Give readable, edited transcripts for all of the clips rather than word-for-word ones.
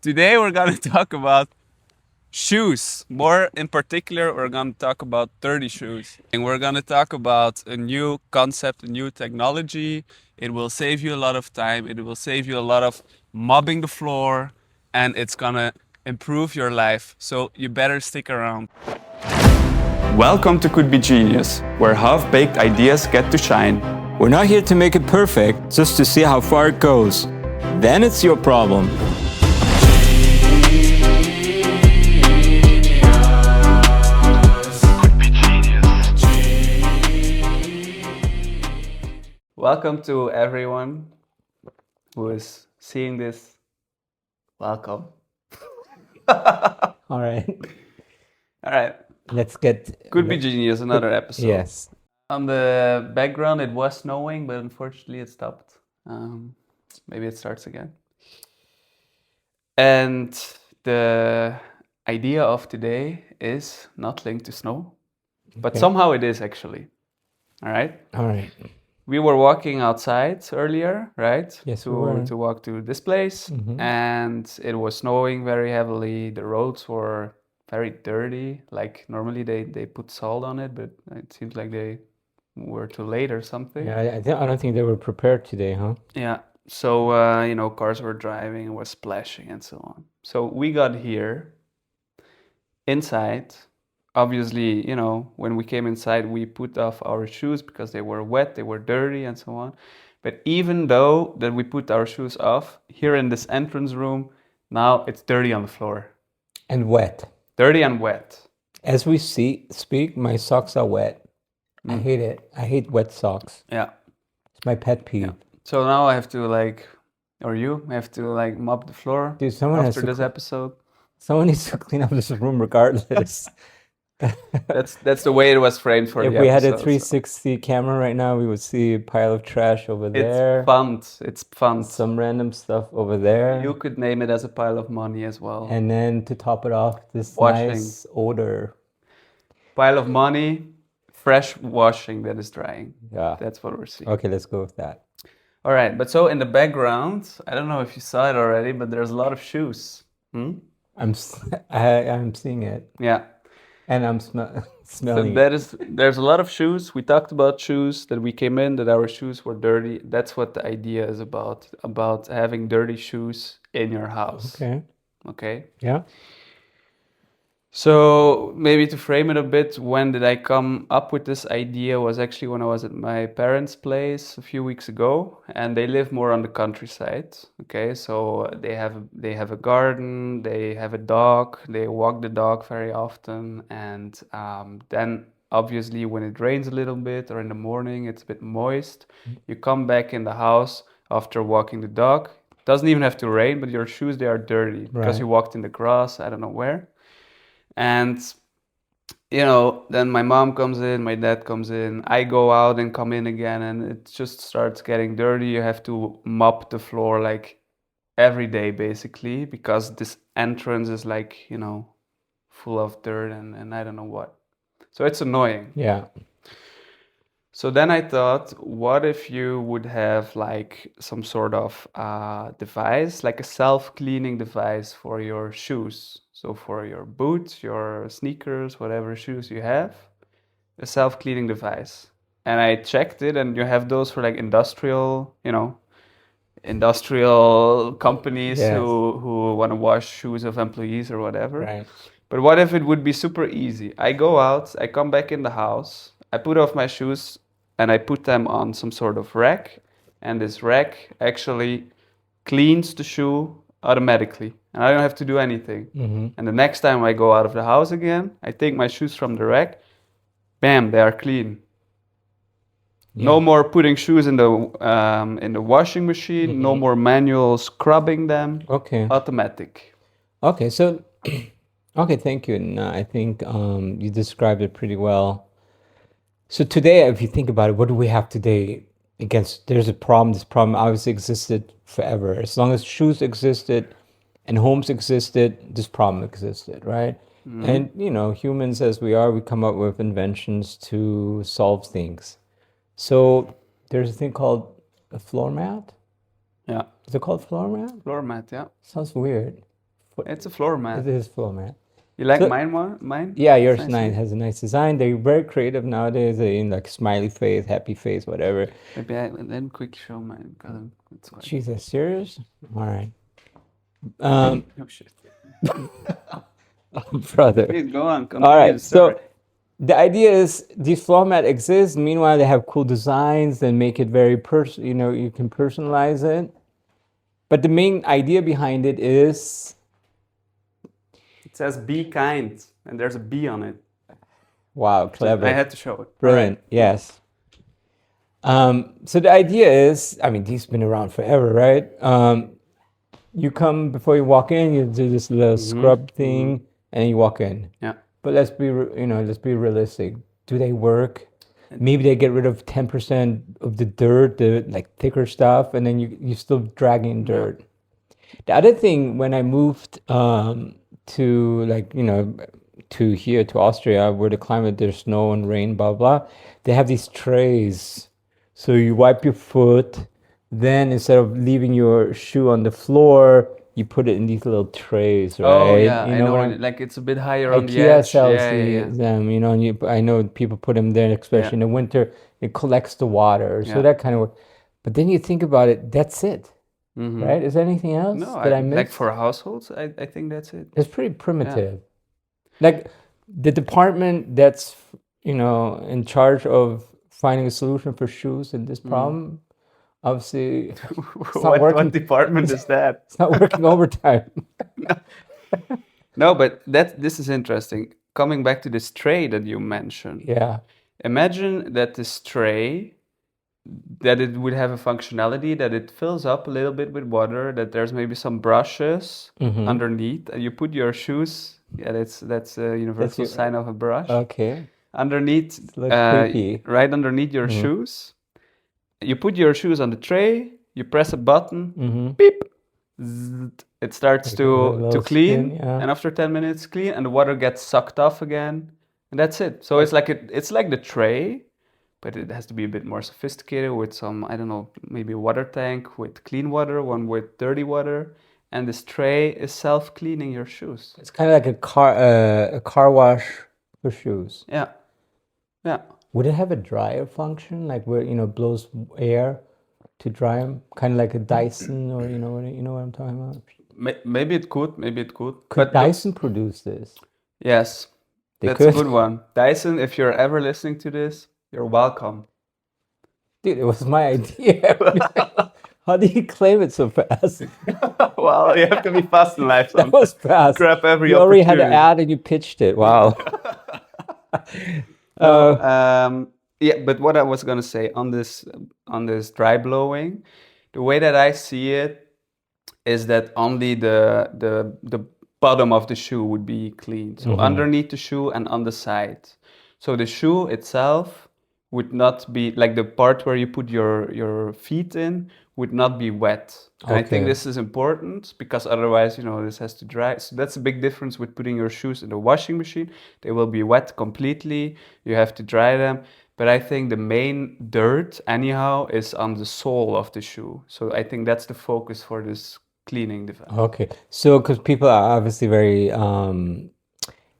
Today we're gonna talk about shoes. More in particular, we're gonna talk about dirty shoes. And we're gonna talk about a new concept, a new technology. It will save you a lot of time. It will save you a lot of mopping the floor, and it's gonna improve your life. So you better stick around. Welcome to Could Be Genius, where half-baked ideas get to shine. We're not here to make it perfect, just to see how far it goes. Then it's your problem. Welcome to everyone who is seeing this. Welcome. All right. All right. Let's get... Could Be Genius, another episode. Yes. On the background, it was snowing, but unfortunately it stopped. Maybe it starts again. And the idea of today is not linked to snow, but somehow it is actually. All right? All right. We were walking outside earlier, right? Yes, we were. To walk to this place, and it was snowing very heavily. The roads were very dirty. Like normally they put salt on it, but it seems like they were too late or something. Yeah, I don't think they were prepared today, huh? Yeah. So cars were driving, it was splashing and so on. So we got here inside. Obviously, when we came inside, we put off our shoes because they were wet, they were dirty and so on. But even though that we put our shoes off, here in this entrance room, now it's dirty on the floor. And wet. Dirty and wet. As we speak, my socks are wet. I hate it. I hate wet socks. Yeah. It's my pet peeve. Yeah. So now I have to you have to mop the floor. Dude, someone after this episode. Someone needs to clean up this room regardless. That's the way it was framed for If the we had a episode, 360 camera right now, we would see a pile of trash over there. It's fun. Some random stuff over there. You could name it as a pile of money as well. And then to top it off, this Washing. nice odor. Pile of money, fresh washing that is drying. Yeah. That's what we're seeing. Okay, let's go with that. All right, but so in the background, I don't know if you saw it already, but there's a lot of shoes. I'm seeing it. Yeah. And I'm smelling So there's a lot of shoes. We talked about shoes, that we came in, that our shoes were dirty. That's what the idea is about having dirty shoes in your house. Okay? Yeah. So maybe to frame it a bit, when did I come up with this idea was actually when I was at my parents' place a few weeks ago, and they live more on the countryside. Okay, so they have a garden, they have a dog, they walk the dog very often, and then obviously when it rains a little bit or in the morning it's a bit moist, you come back in the house after walking the dog. It doesn't even have to rain, but your shoes, they are dirty because you walked in the grass, I don't know where. And, then my mom comes in, my dad comes in, I go out and come in again, and it just starts getting dirty. You have to mop the floor like every day, basically, because this entrance is full of dirt and I don't know what. So it's annoying. Yeah. So then I thought, what if you would have some sort of device, like a self-cleaning device for your shoes. So for your boots, your sneakers, whatever shoes you have, a self-cleaning device. And I checked it, and you have those for industrial companies who want to wash shoes of employees or whatever. Right. But what if it would be super easy? I go out, I come back in the house, I put off my shoes, and I put them on some sort of rack, and this rack actually cleans the shoe automatically, and I don't have to do anything. And the next time I go out of the house again, I take my shoes from the rack, bam, they are clean. Yeah. No more putting shoes in the washing machine, no more manual scrubbing them. Okay. Automatic. Okay, so okay, thank you. And I think you described it pretty well. So today, if you think about it, what do we have today? There's a problem. This problem obviously existed forever. As long as shoes existed and homes existed, this problem existed, right? And, humans as we are, we come up with inventions to solve things. So there's a thing called a floor mat. Yeah. Is it called floor mat? Floor mat, yeah. Sounds weird. It's a floor It mat. is floor mat. You like So mine more? Mine? yeah, It's yours nice, nine eh? has a nice design. They're very creative nowadays. They in like smiley face, happy face, whatever. Maybe I let me quick show mine because it's quite. Jesus, serious? All right, Oh shit. brother. Please go on. All Continue the right, story. so the idea is these floor mat exist. Meanwhile, they have cool designs and make it very you know, you can personalize it. But the main idea behind it is It says "Be kind" and there's a bee on it. wow, So I clever, had to show it. All right. brilliant. Yes. So the idea is, I mean, these been around forever, right? You come before you walk in, you do this little scrub thing, and you walk in. Yeah. But let's be realistic. Do they work? Maybe they get rid of 10% of the dirt, the like thicker stuff, and then you still dragging dirt. The other thing, when I moved to like, you know, to here to Austria, where the climate there's snow and rain, blah blah, they have these trays. So you wipe your foot, then instead of leaving your shoe on the floor, you put it in these little trays, Oh right? yeah, You I know know what when I'm like it's a bit higher on the IKEA edge. sells Yeah, yeah, yeah. them, you know, and I know people put them there, especially Yeah. in the winter. It collects the water, so Yeah. that kind of work. But then you think about it, that's it, Mm-hmm. right? Is there anything else No, that I like missed? for households, I think that's it. It's pretty primitive. Like the department that's, you know, in charge of finding a solution for shoes in this problem, obviously it's not What working. department is that? It's not working overtime. No, but this is interesting. Coming back to this tray that you mentioned. Yeah. Imagine that this tray that it would have a functionality that it fills up a little bit with water, that there's maybe some brushes underneath, and you put your shoes. Yeah, that's a universal sign of a brush. Okay. Underneath, Looks creepy. right underneath your shoes. You put your shoes on the tray, you press a button, beep, zzzt, it starts Like a to little clean, skin, yeah. and after 10 minutes clean, and the water gets sucked off again, and that's it. So it's like the tray, but it has to be a bit more sophisticated with some, I don't know, maybe a water tank with clean water, one with dirty water, and this tray is self-cleaning your shoes. It's kind of like a car wash for shoes. Yeah, yeah. Would it have a dryer function, like where, you know, blows air to dry them, kind of like a Dyson, or you know what I'm talking about? Maybe it could, maybe it could. Could But Dyson produce this? yes, They that's could. a good one. Dyson, if you're ever listening to this, you're welcome. Dude, it was my idea. How do you claim it so fast? Well, you have to be fast in life. That was fast. Grab every You already had the opportunity. ad and you pitched it. Wow. Yeah, but what I was gonna say on this dry blowing, the way that I see it is that only the bottom of the shoe would be clean. So underneath the shoe and on the side. So the shoe itself would not be like the part where you put your feet in would not be wet. And I think Okay. this is important because otherwise, this has to dry. So that's a big difference with putting your shoes in the washing machine. They will be wet completely. You have to dry them. But I think the main dirt, anyhow, is on the sole of the shoe. So I think that's the focus for this cleaning device. Okay. So, because people are obviously very,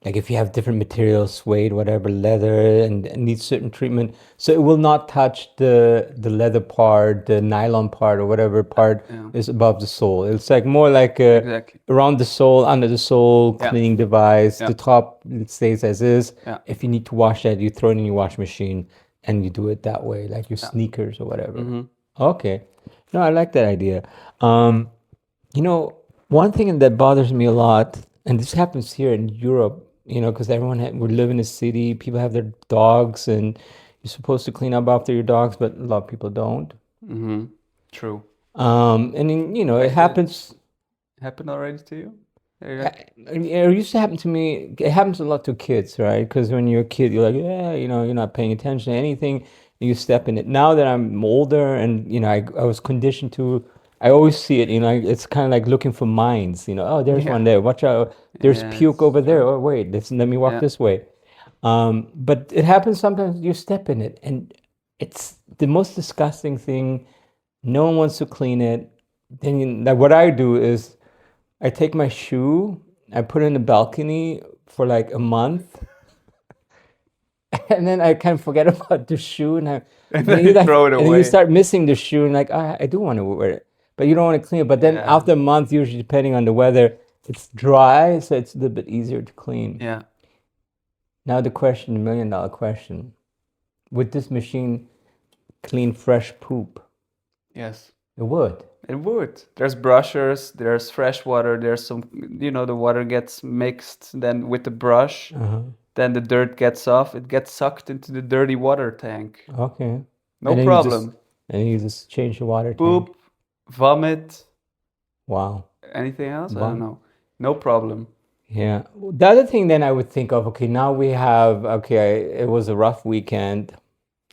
like if you have different materials, suede, whatever, leather, and needs certain treatment, so it will not touch the leather part, the nylon part, or whatever part is above the sole. It's like more like Exactly. around the sole, under the sole, cleaning device. Yeah. The top it stays as is. Yeah. If you need to wash that, you throw it in your wash machine and you do it that way, like your sneakers or whatever. Okay. No, I like that idea. One thing that bothers me a lot, and this happens here in Europe, because we live in a city, people have their dogs, and you're supposed to clean up after your dogs, but a lot of people don't. True. And then, it happens. Happened already to you? It used to happen to me. It happens a lot to kids, right? Because when you're a kid, you're like, yeah, you're not paying attention to anything, and you step in it. Now that I'm older, and I was conditioned to. I always see it, it's kind of like looking for mines, oh, there's one there, watch out, there's puke over there, oh, wait, let me walk this way. But it happens sometimes you step in it, and it's the most disgusting thing. No one wants to clean it. Then like what I do is I take my shoe, I put it in the balcony for like a month, and then I kind of forget about the shoe, And and then then you you like, throw it and then you away. start missing the shoe, and like, I do want to wear it, but you don't want to clean it. But then Yeah. after a month, usually depending on the weather, it's dry, so it's a little bit easier to clean. Yeah. Now the question, the $1 million question: would this machine clean fresh poop? Yes. It would. It would. There's brushers, there's fresh water, there's some, the water gets mixed then with the brush, Uh-huh. then the dirt gets off, it gets sucked into the dirty water tank. Okay. No And then problem. you just change the water tank. Poop, vomit, Wow. anything else? I don't Wow. know. No problem. Yeah. The other thing then I would think of, okay, now we have, okay, it was a rough weekend.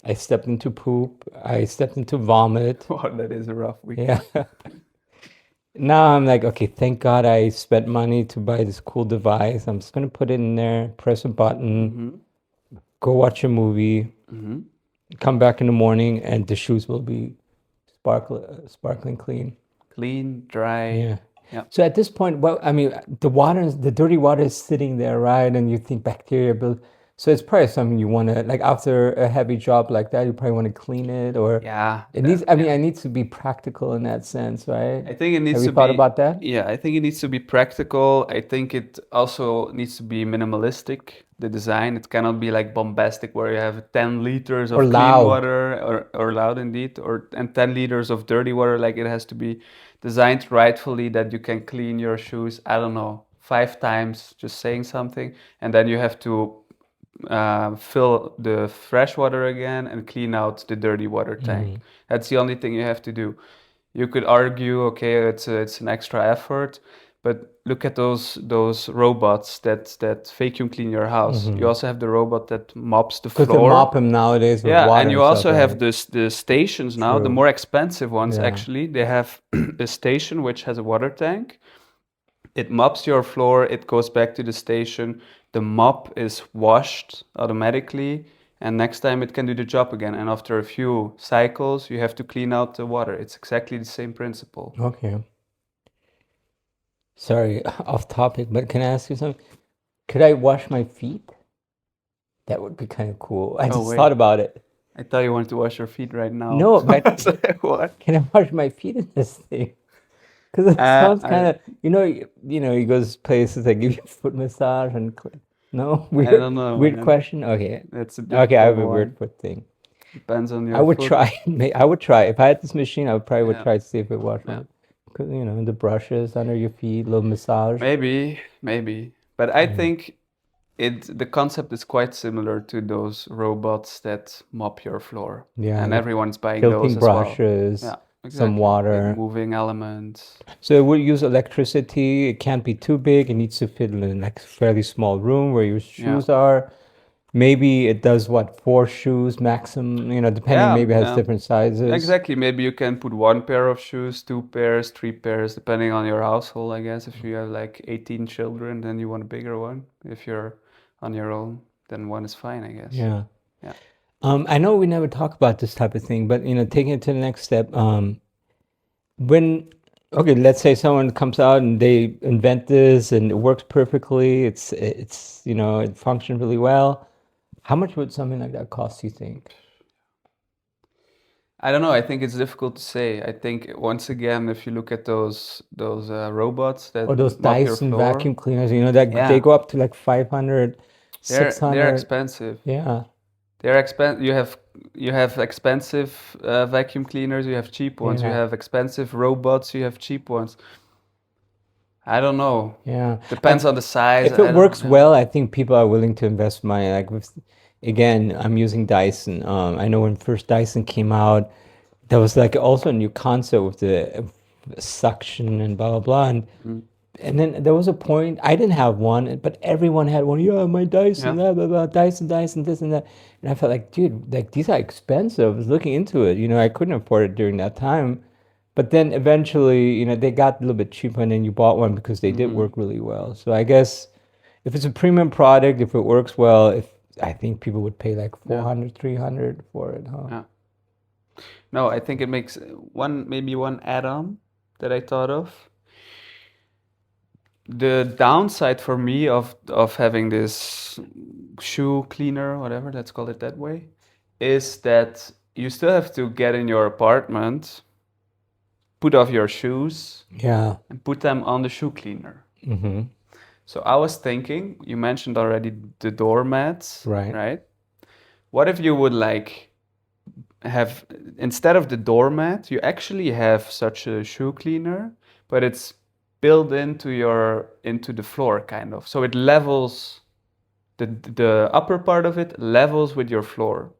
I stepped into poop. I stepped into vomit. Oh, that is a rough week. Yeah. Now I'm like, okay, thank God I spent money to buy this cool device. I'm just gonna put it in there, press a button, Mm-hmm. go watch a movie, Mm-hmm. come back in the morning, and the shoes will be sparkling clean. Clean, dry. Yeah. Yeah. So at this point, well, I mean, the dirty water is sitting there, right? And you think bacteria build. So it's probably something you want to, like after a heavy job like that, you probably want to clean it, or Yeah. it needs, I mean, Yeah. it needs to be practical in that sense, right? I think it needs Have you to thought be, about that? yeah, I think it needs to be practical. I think it also needs to be minimalistic, the design. It cannot be like bombastic where you have 10 liters Or of clean loud? water or loud indeed, and 10 liters of dirty water. Like it has to be designed rightfully that you can clean your shoes, I don't know, 5 times, just saying something. And then you have to fill the fresh water again and clean out the dirty water tank. That's the only thing you have to do. You could argue, okay, it's an extra effort, but look at those robots that vacuum clean your house. You also have the robot that mops the Because they mop floor. them nowadays with Yeah, water and you and stuff, also have right? the stations now, the True. more expensive ones Yeah. actually. They have a station which has a water tank. It mops your floor, it goes back to the station. The mop is washed automatically, and next time it can do the job again. And after a few cycles, you have to clean out the water. It's exactly the same principle. Okay. Sorry, off topic, but can I ask you something? Could I wash my feet? That would be kind of cool. I Oh, just thought wait. about it. I thought you wanted to wash your feet right now. No, but I was like, what? can I wash my feet in this thing? Because it sounds kind I of, you go to places that give you foot massage and no, I don't know, weird man. question. Okay, That's a okay, I difficult have a weird one. foot thing. Depends on I your would foot. try. I would try if I had this machine. I probably would Yeah, try to see if it washed yeah. my, because the brushes under your feet, little massage. Maybe. But I think the concept is quite similar to those robots that mop your floor. Yeah, And like everyone's buying those tilting as well. brushes, Yeah, some exactly. Like water. moving elements. So it would use electricity. It can't be too big. It needs to fit in a like fairly small room where your Yeah. shoes are. Maybe it does what, 4 shoes maximum, depending, Yeah, maybe it has yeah. different sizes. Exactly. Maybe you can put one pair of shoes, 2 pairs, 3 pairs, depending on your household, I guess. If you have like 18 children, then you want a bigger one. If you're on your own, then one is fine, I guess. Yeah. Yeah. I know we never talk about this type of thing, but taking it to the next step, when okay, let's say someone comes out and they invent this and it works perfectly, it functions really well. How much would something like that cost, you think? I don't know. I think it's difficult to say. I think once again, if you look at those robots Or that those mop your Dyson floor, vacuum cleaners, that they yeah, go up to like 500, they're 600. expensive. Yeah. They're expen. You have expensive vacuum cleaners. You have cheap ones. You Yeah. have expensive robots. You have cheap ones. I don't know. Yeah. Depends on the size. If I it don't. works Yeah. well, I think people are willing to invest money. Like again, I'm using Dyson. I know when first Dyson came out, there was like also a new concept with the suction and blah blah blah. And then there was a point I didn't have one, but everyone had one. Yeah, my Dyson, Yeah. blah blah blah, Dyson, this and that. And I felt like, dude, like these are expensive. I was looking into it. I couldn't afford it during that time. But then eventually, they got a little bit cheaper, and then you bought one because they did work really well. So I guess if it's a premium product, if it works well, if I think people would pay like Yeah. 400, 300 for it, huh? Yeah. No, I think it makes maybe one add-on that I thought of. The downside for me of having this shoe cleaner, whatever, let's call it that way, is that you still have to get in your apartment, put off your shoes, Yeah. and put them on the shoe cleaner. Mm-hmm. So I was thinking, you mentioned already the doormats, Right. right? What if you would like have, instead of the doormat, you actually have such a shoe cleaner, but it's built into the floor kind of. So it levels the upper part of it levels with your floor,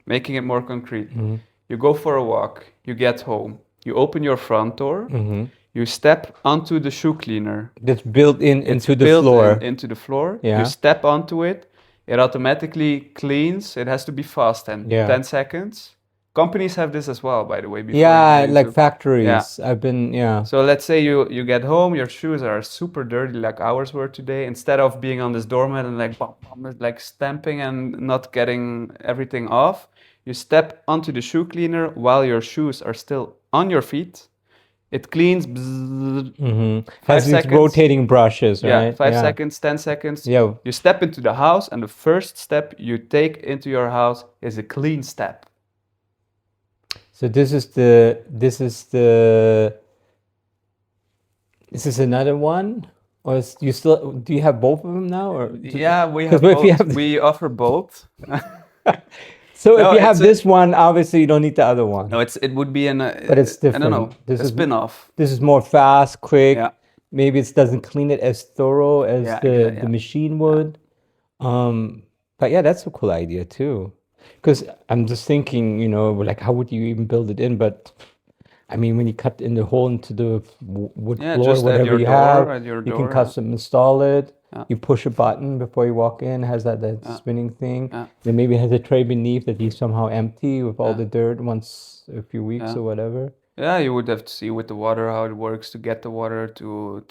making it more concrete. Mm-hmm. You go for a walk, you get home, you open your front door, Mm-hmm. you step onto the shoe cleaner. That's built It's into the built floor. into the floor. Yeah. You step onto it, it automatically cleans. It has to be fast and Yeah. 10 seconds. Companies have this as well, by the way. Before Yeah, you get like into- factories. Yeah. I've been, yeah. So let's say you get home, your shoes are super dirty, like ours were today. Instead of being on this doormat and like bum, bum, like stamping and not getting everything off, you step onto the shoe cleaner while your shoes are still on your feet. It cleans. Bzzz, Mm-hmm. 5 Has these seconds. rotating brushes, Yeah, right? 5 seconds, 10 seconds. Yeah. You step into the house, and the first step you take into your house is a clean step. So this is another one, or do you have both of them now, or Yeah, we 'cause have if you both. have- We offer both. so No, if you have it's this one, obviously you don't need the other one. No, it would be But it's I don't know. different. This a is- spin-off. This is more fast, quick. Yeah. Maybe it doesn't clean it as thorough as Yeah, the exactly, yeah. machine would. But yeah, that's a cool idea too. Because I'm just thinking, like how would you even build it in? But I mean, when you cut in the hole into the wood Yeah, floor, just at whatever your you door, have, at your you can door. custom install it. Yeah. You push a button before you walk in, has that spinning thing. Yeah. Then maybe it has a tray beneath that you somehow empty with all Yeah. the dirt once a few weeks Yeah. or whatever. Yeah, you would have to see with the water how it works to get the water to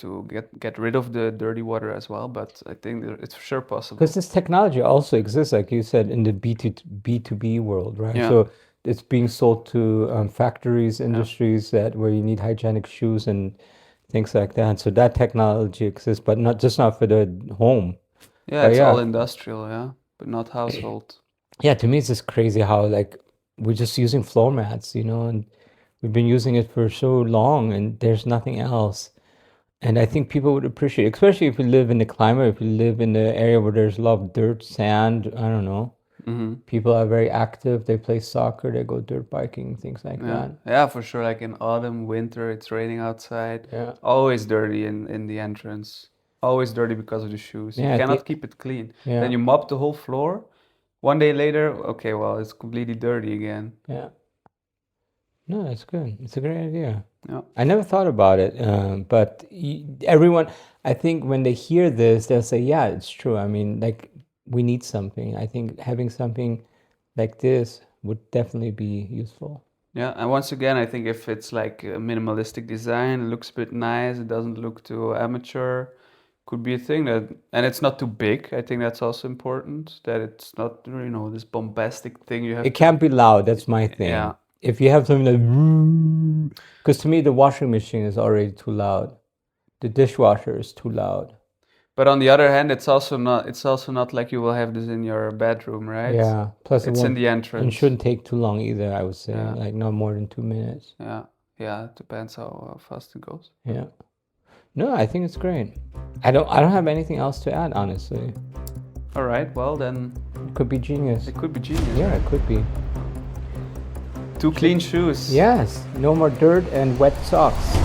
get rid of the dirty water as well. But I think it's for sure possible. Because this technology also exists, like you said, in the B2B world, right? Yeah. So it's being sold to factories, industries where you need hygienic shoes and things like that. So that technology exists, but not for the home. Yeah, But it's yeah. all industrial, yeah, but not household. Yeah, to me it's just crazy how like we're just using floor mats, and we've been using it for so long and there's nothing else. And I think people would appreciate it, especially if you live in the climate, if you live in the area where there's a lot of dirt, sand, I don't know. Mm-hmm. People are very active. They play soccer, they go dirt biking, things like Yeah, that. yeah, for sure. Like in autumn, winter, it's raining outside. Yeah. Always dirty in the entrance. Always dirty because of the shoes. Yeah, You cannot keep it clean. Yeah. Then you mop the whole floor. One day later, okay, well, it's completely dirty again. Yeah. No, that's good. It's a great idea. Yeah. I never thought about it, but everyone, I think when they hear this, they'll say, yeah, it's true. I mean, like, we need something. I think having something like this would definitely be useful. Yeah, and once again, I think if it's like a minimalistic design, it looks a bit nice, it doesn't look too amateur, could be a thing and it's not too big. I think that's also important, that it's not, this bombastic thing you have It can't be loud. That's my thing. Yeah. If you have something like, because to me, the washing machine is already too loud. The dishwasher is too loud. But on the other hand, it's also not like you will have this in your bedroom, right? Yeah. Plus, It's in the entrance. and shouldn't take too long either, I would say. Yeah. Like not more than 2 minutes. Yeah, it depends how fast it goes. Yeah. No, I think it's great. I don't have anything else to add, honestly. All right, well then It could be genius. it could be genius. Yeah, it could be. 2 clean shoes. Yes. No more dirt and wet socks.